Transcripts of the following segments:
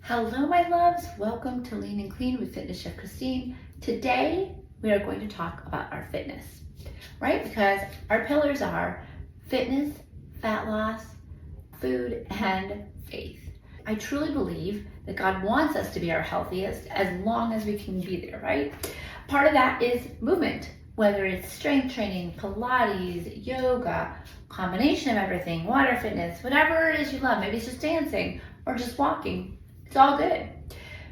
Hello, my loves. Welcome to Lean and Clean with Fitness Chef Christine. Today, we are going to talk about our fitness, right? Because our pillars are fitness, fat loss, food, and faith. I truly believe that God wants us to be our healthiest as long as we can be there, right? Part of that is movement, whether it's strength training, Pilates, yoga, combination of everything, water fitness, whatever it is you love. Maybe it's just dancing or just walking. It's all good.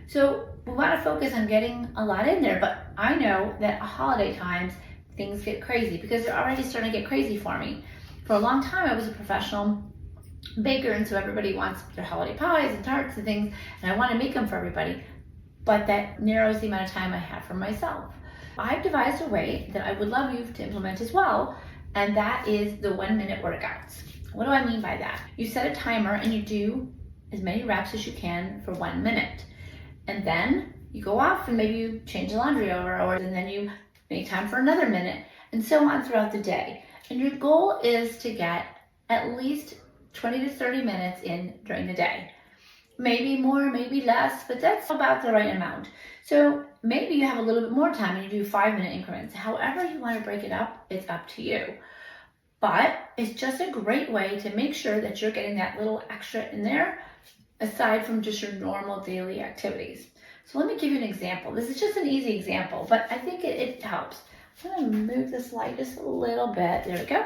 So we want to focus on getting a lot in there, but I know that at holiday times, things get crazy because they're already starting to get crazy for me. For a long time, I was a professional baker, and so everybody wants their holiday pies and tarts and things, and I want to make them for everybody, but that narrows the amount of time I have for myself. I've devised a way that I would love you to implement as well, and that is the 1 minute workouts. What do I mean by that? You set a timer and you do as many reps as you can for 1 minute. And then you go off and maybe you change the laundry over, and then you make time for another minute, and so on throughout the day. And your goal is to get at least 20 to 30 minutes in during the day. Maybe more, maybe less, but that's about the right amount. So maybe you have a little bit more time and you do 5-minute increments. However you want to break it up, it's up to you. But it's just a great way to make sure that you're getting that little extra in there, aside from just your normal daily activities. So let me give you an example. This is just an easy example, but I think it helps. I'm gonna move this light just a little bit. There we go.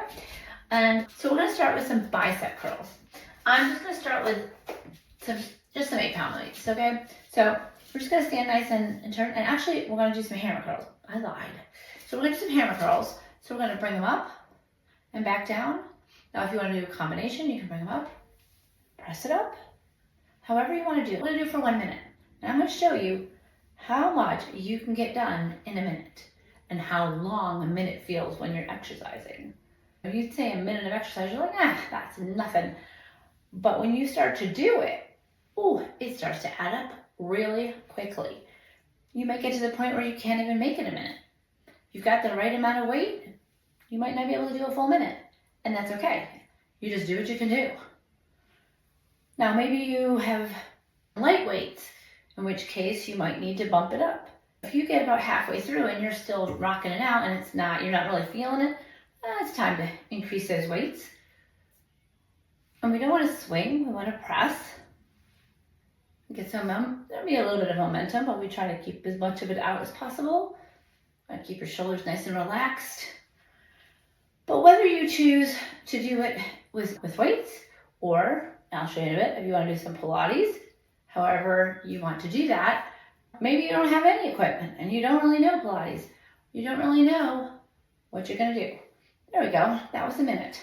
And so we're gonna start with some bicep curls. I'm just gonna start with some 8-pound weights, okay? So we're just gonna stand nice and turn, and actually we're gonna do some hammer curls. I lied. So we're gonna do some hammer curls. So we're gonna bring them up and back down. Now if you wanna do a combination, you can bring them up, press it up, however you want to do it. We're going to do it for 1 minute. And I'm going to show you how much you can get done in a minute and how long a minute feels when you're exercising. If you say a minute of exercise, you're like, that's nothing. But when you start to do it, it starts to add up really quickly. You might get to the point where you can't even make it a minute. If you've got the right amount of weight, you might not be able to do a full minute. And that's okay. You just do what you can do. Now, maybe you have light weights, in which case you might need to bump it up. If you get about halfway through and you're still rocking it out and you're not really feeling it, it's time to increase those weights. And we don't want to swing, we want to press. Get there'll be a little bit of momentum, but we try to keep as much of it out as possible. And keep your shoulders nice and relaxed. But whether you choose to do it with weights, or I'll show you in a bit if you want to do some Pilates, however you want to do that. Maybe you don't have any equipment and you don't really know Pilates. You don't really know what you're going to do. There we go. That was a minute.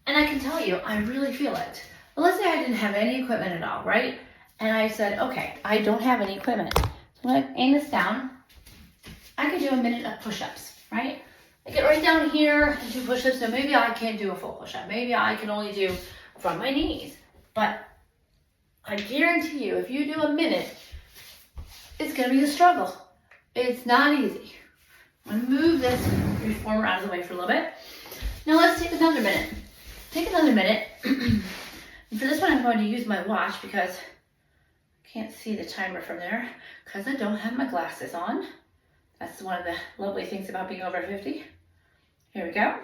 And I can tell you, I really feel it. But let's say I didn't have any equipment at all, right? And I said, okay, I don't have any equipment. So I'm going to aim this down. I could do a minute of push-ups, right? I get right down here and do push-ups, so maybe I can't do a full push-up. Maybe I can only do from my knees. But I guarantee you, if you do a minute, it's going to be a struggle. It's not easy. I'm going to move this reformer out of the way for a little bit. Now let's take another minute. Take another minute. And for this one, I'm going to use my watch because I can't see the timer from there because I don't have my glasses on. That's one of the lovely things about being over 50. Here we go.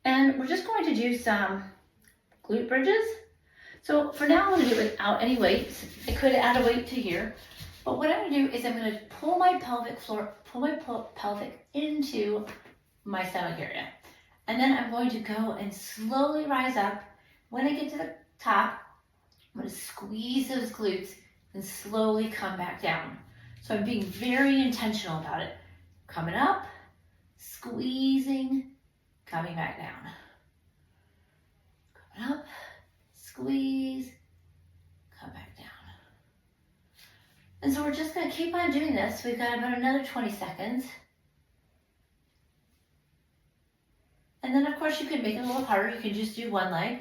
And we're just going to do some glute bridges. So for now, I'm going to do it without any weights. I could add a weight to here. But what I'm going to do is I'm going to pull my pelvic into my stomach area. And then I'm going to go and slowly rise up. When I get to the top, I'm going to squeeze those glutes and slowly come back down. So I'm being very intentional about it. Coming up, squeezing, coming back down. Coming up, squeeze, come back down. And so we're just going to keep on doing this. We've got about another 20 seconds. And then of course you can make it a little harder. You can just do one leg.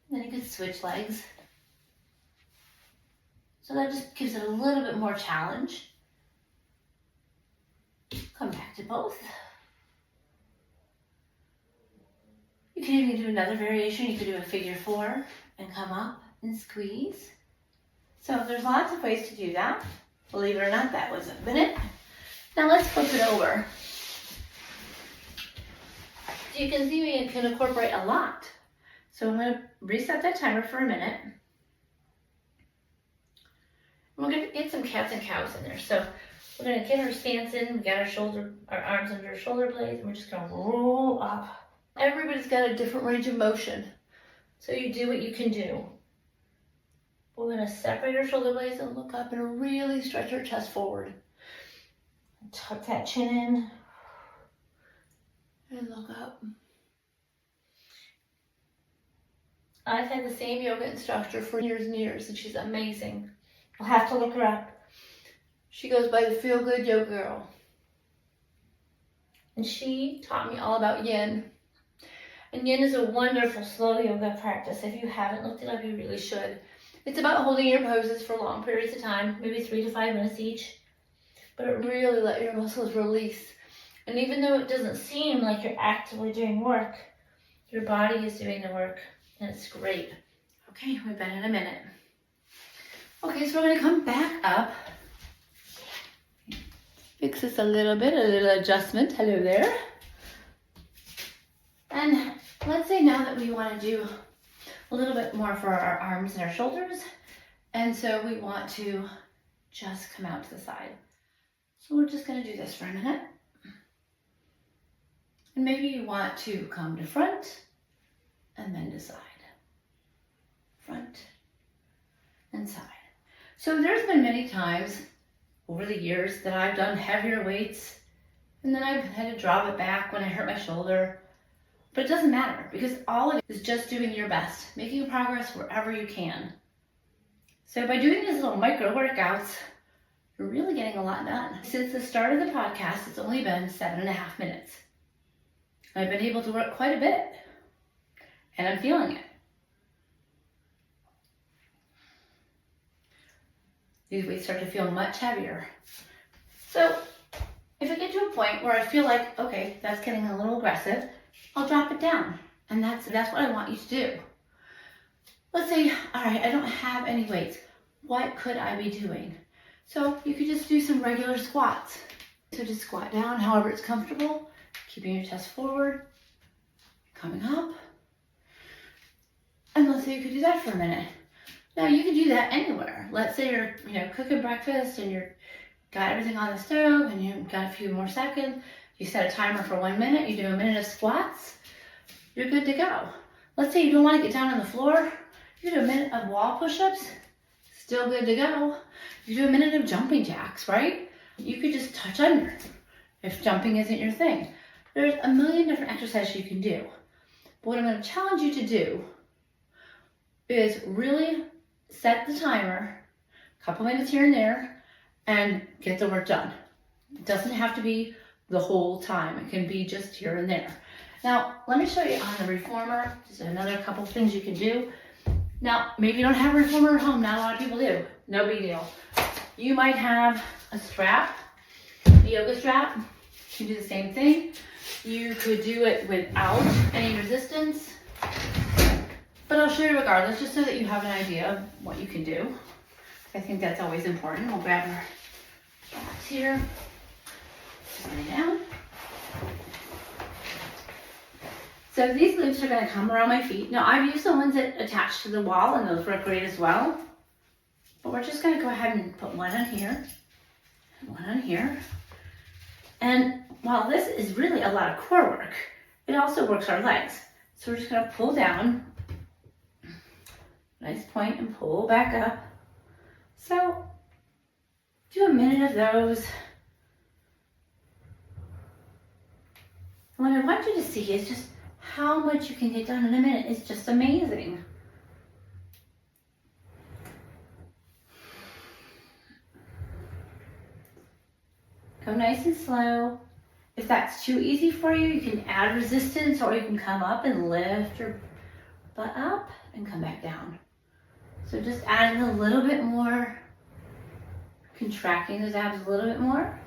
And then you can switch legs. So that just gives it a little bit more challenge. Come back to both. You can even do another variation. You could do a figure 4. and come up and squeeze. So there's lots of ways to do that. Believe it or not, that was a minute. Now let's flip it over. So you can see we can incorporate a lot. So I'm going to reset that timer for a minute. We're going to get some cats and cows in there. So we're going to get our stance in. We got our arms under our shoulder blades, and we're just going to roll up. Everybody's got a different range of motion. So you do what you can do. We're going to separate our shoulder blades and look up and really stretch our chest forward. Tuck that chin in. And look up. I've had the same yoga instructor for years and years, and she's amazing. I'll have to look her up. She goes by the Feel Good Yoga Girl. And she taught me all about yin. And yin is a wonderful slow yoga practice. If you haven't looked it up, you really should. It's about holding your poses for long periods of time, maybe 3 to 5 minutes each. But it really lets your muscles release. And even though it doesn't seem like you're actively doing work, your body is doing the work. And it's great. Okay, we've been in a minute. Okay, so we're going to come back up. Fix this a little bit, a little adjustment. Hello there. And let's say now that we want to do a little bit more for our arms and our shoulders. And so we want to just come out to the side. So we're just going to do this for a minute. And maybe you want to come to front and then to side. Front and side. So there's been many times over the years that I've done heavier weights and then I've had to drop it back when I hurt my shoulder. But it doesn't matter because all it is just doing your best, making progress wherever you can. So by doing these little micro workouts, you're really getting a lot done. Since the start of the podcast, it's only been 7.5 minutes. I've been able to work quite a bit and I'm feeling it. These weights start to feel much heavier. So if I get to a point where I feel like, okay, that's getting a little aggressive, I'll drop it down. And that's what I want you to do. Let's say, all right, I don't have any weights. What could I be doing? So you could just do some regular squats. So just squat down however it's comfortable, keeping your chest forward, coming up. And let's say you could do that for a minute. Now you can do that anywhere. Let's say you're cooking breakfast and you've got everything on the stove and you've got a few more seconds. You set a timer for 1 minute, you do a minute of squats, you're good to go. Let's say you don't want to get down on the floor, you do a minute of wall push-ups, still good to go. You do a minute of jumping jacks, right? You could just touch under if jumping isn't your thing. There's a million different exercises you can do. But what I'm going to challenge you to do is really set the timer, a couple minutes here and there, and get the work done. It doesn't have to be the whole time. It can be just here and there. Now, let me show you on the reformer. Just another couple things you can do. Now, maybe you don't have a reformer at home. Not a lot of people do. No big deal. You might have a strap, a yoga strap. You can do the same thing. You could do it without any resistance. But I'll show you regardless, just so that you have an idea of what you can do. I think that's always important. We'll grab our straps here. Lay down. So these loops are going to come around my feet. Now I've used the ones that attach to the wall and those work great as well. But we're just going to go ahead and put one on here and one on here. And while this is really a lot of core work, it also works our legs. So we're just going to pull down, nice point, and pull back up. So do a minute of those. And what I want you to see is just how much you can get done in a minute. It's just amazing. Go nice and slow. If that's too easy for you, you can add resistance, or you can come up and lift your butt up and come back down. So just adding a little bit more, contracting those abs a little bit more.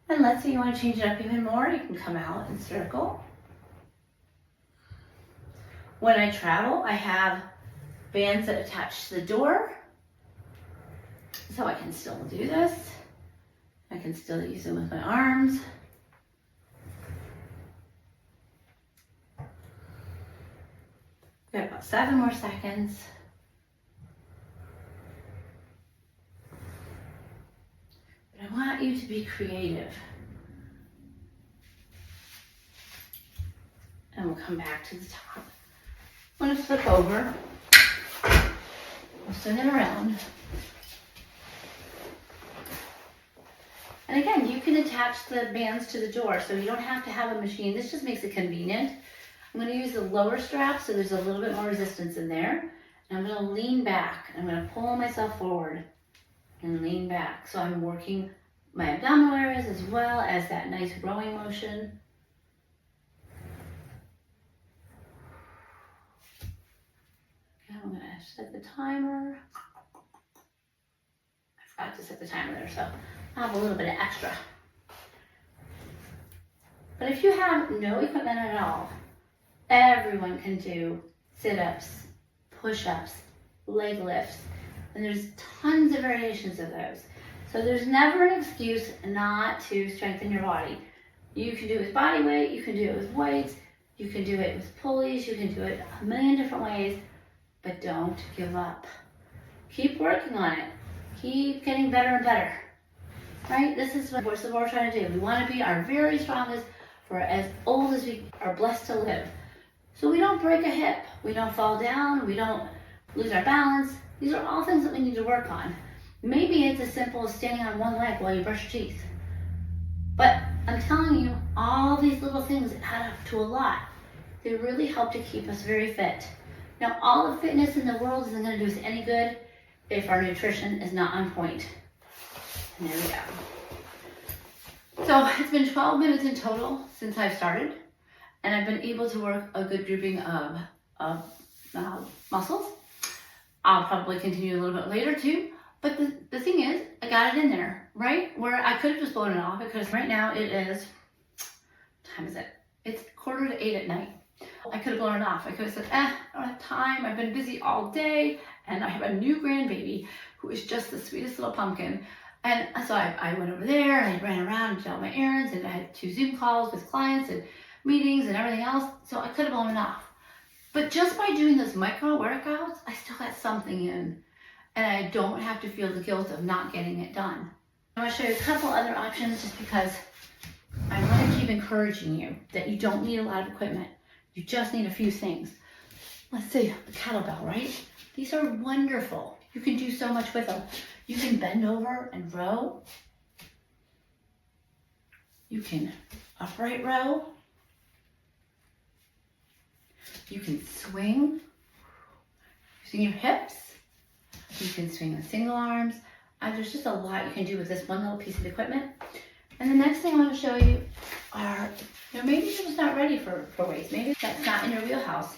And let's say you want to change it up even more, you can come out and circle. When I travel, I have bands that attach to the door, so I can still do this. I can still use them with my arms. Got about 7 more seconds. But I want you to be creative. And we'll come back to the top. I'm going to flip over. We'll swing it around. And again, you can attach the bands to the door, so you don't have to have a machine. This just makes it convenient. I'm going to use the lower strap, so there's a little bit more resistance in there. And I'm going to lean back. I'm going to pull myself forward and lean back. So I'm working my abdominal areas as well as that nice rowing motion. Okay, I'm going to set the timer. I forgot to set the timer there, so I'll have a little bit of extra. But if you have no equipment at all, everyone can do sit-ups, push-ups, leg lifts, and there's tons of variations of those. So there's never an excuse not to strengthen your body. You can do it with body weight, you can do it with weights, you can do it with pulleys, you can do it a million different ways, but don't give up. Keep working on it. Keep getting better and better. Right? This is what we're trying to do. We want to be our very strongest for as old as we are blessed to live. So we don't break a hip, we don't fall down, we don't lose our balance. These are all things that we need to work on. Maybe it's as simple as standing on one leg while you brush your teeth. But I'm telling you, all these little things add up to a lot. They really help to keep us very fit. Now, all the fitness in the world isn't going to do us any good if our nutrition is not on point. And there we go. So it's been 12 minutes in total since I've started, and I've been able to work a good grouping of muscles. I'll probably continue a little bit later too, but the thing is, I got it in there, right? Where I could have just blown it off, because right now it is, what time is it? It's 7:45 at night. I could have blown it off. I could have said, I don't have time, I've been busy all day, and I have a new grandbaby who is just the sweetest little pumpkin. And so I went over there, and I ran around and did all my errands, and I had 2 Zoom calls with clients and meetings and everything else, so I could have blown it off. But just by doing those micro workouts, I still got something in, and I don't have to feel the guilt of not getting it done. I want to show you a couple other options just because I want to keep encouraging you that you don't need a lot of equipment. You just need a few things. Let's say the kettlebell, right? These are wonderful. You can do so much with them. You can bend over and row. You can upright row. You can swing using your hips. You can swing with single arms. There's just a lot you can do with this one little piece of equipment. And the next thing I want to show you are, maybe you're just not ready for weights. Maybe that's not in your wheelhouse.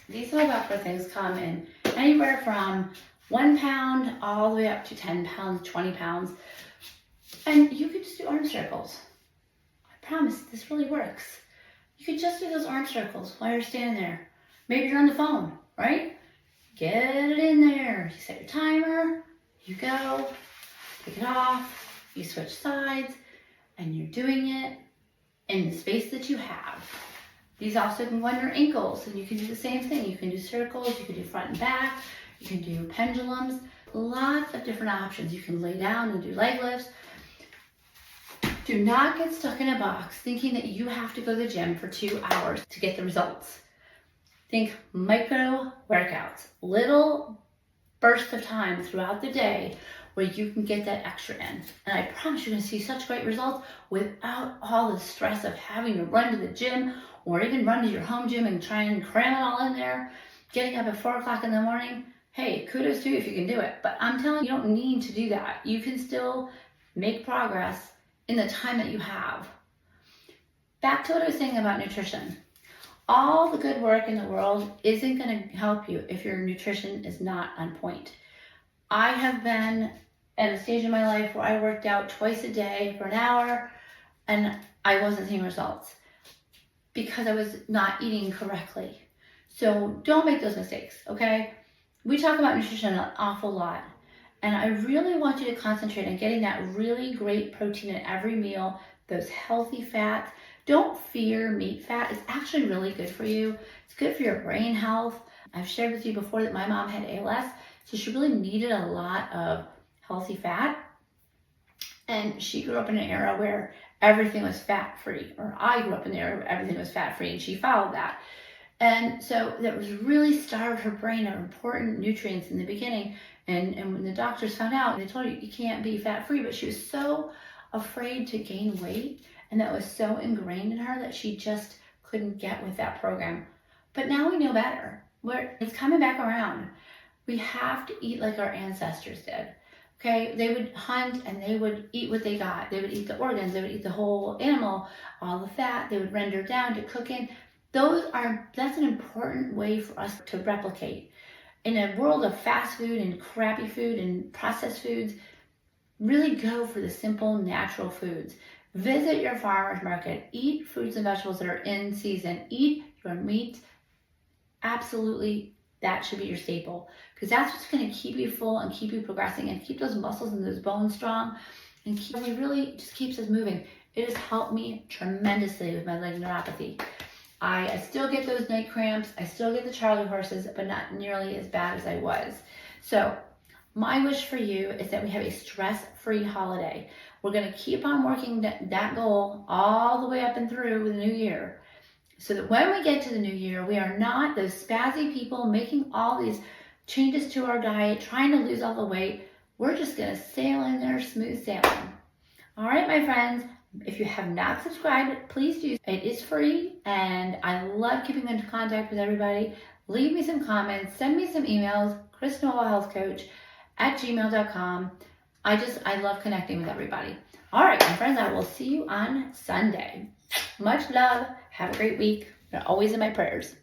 These little Velcro things come in anywhere from 1 pound all the way up to 10 pounds, 20 pounds. And you could just do arm circles. I promise this really works. You could just do those arm circles while you're standing there. Maybe you're on the phone, right? Get it in there. You set your timer, you go, take it off, you switch sides, and you're doing it in the space that you have. These also can go on your ankles, and you can do the same thing. You can do circles, you can do front and back, you can do pendulums, lots of different options. You can lay down and do leg lifts. Do not get stuck in a box thinking that you have to go to the gym for 2 hours to get the results. Think micro workouts, little bursts of time throughout the day where you can get that extra in. And I promise you're going to see such great results without all the stress of having to run to the gym or even run to your home gym and try and cram it all in there. Getting up at 4 o'clock in the morning, hey, kudos to you if you can do it. But I'm telling you, you don't need to do that. You can still make progress in the time that you have. Back to what I was saying about nutrition. All the good work in the world isn't going to help you if your nutrition is not on point. I have been at a stage in my life where I worked out twice a day for an hour and I wasn't seeing results because I was not eating correctly. So don't make those mistakes, okay? We talk about nutrition an awful lot. And I really want you to concentrate on getting that really great protein in every meal, those healthy fats. Don't fear meat fat. It's actually really good for you. It's good for your brain health. I've shared with you before that my mom had ALS, so she really needed a lot of healthy fat. And she grew up in an era where everything was fat-free, or I grew up in an era where everything was fat-free, and she followed that. And so that was really starved her brain of important nutrients in the beginning. And when the doctors found out, they told her you can't be fat-free, but she was so afraid to gain weight, and that was so ingrained in her that she just couldn't get with that program. But now we know better. It's coming back around. We have to eat like our ancestors did. Okay, they would hunt and they would eat what they got. They would eat the organs, they would eat the whole animal, all the fat, they would render down to cooking. That's an important way for us to replicate. In a world of fast food and crappy food and processed foods, really go for the simple, natural foods. Visit your farmer's market. Eat fruits and vegetables that are in season. Eat your meat. Absolutely, that should be your staple, because that's what's going to keep you full and keep you progressing and keep those muscles and those bones strong, and really just keeps us moving. It has helped me tremendously with my leg neuropathy. I still get those night cramps. I still get the Charlie horses, but not nearly as bad as I was. So my wish for you is that we have a stress-free holiday. We're going to keep on working that goal all the way up and through the new year, so that when we get to the new year, we are not those spazzy people making all these changes to our diet, trying to lose all the weight. We're just going to sail in there smooth sailing. All right, my friends. If you have not subscribed, please do. It is free, and I love keeping in contact with everybody. Leave me some comments, send me some emails, chrisnoelhealthcoach@gmail.com. I love connecting with everybody. All right, my friends, I will see you on Sunday. Much love. Have a great week. You're always in my prayers.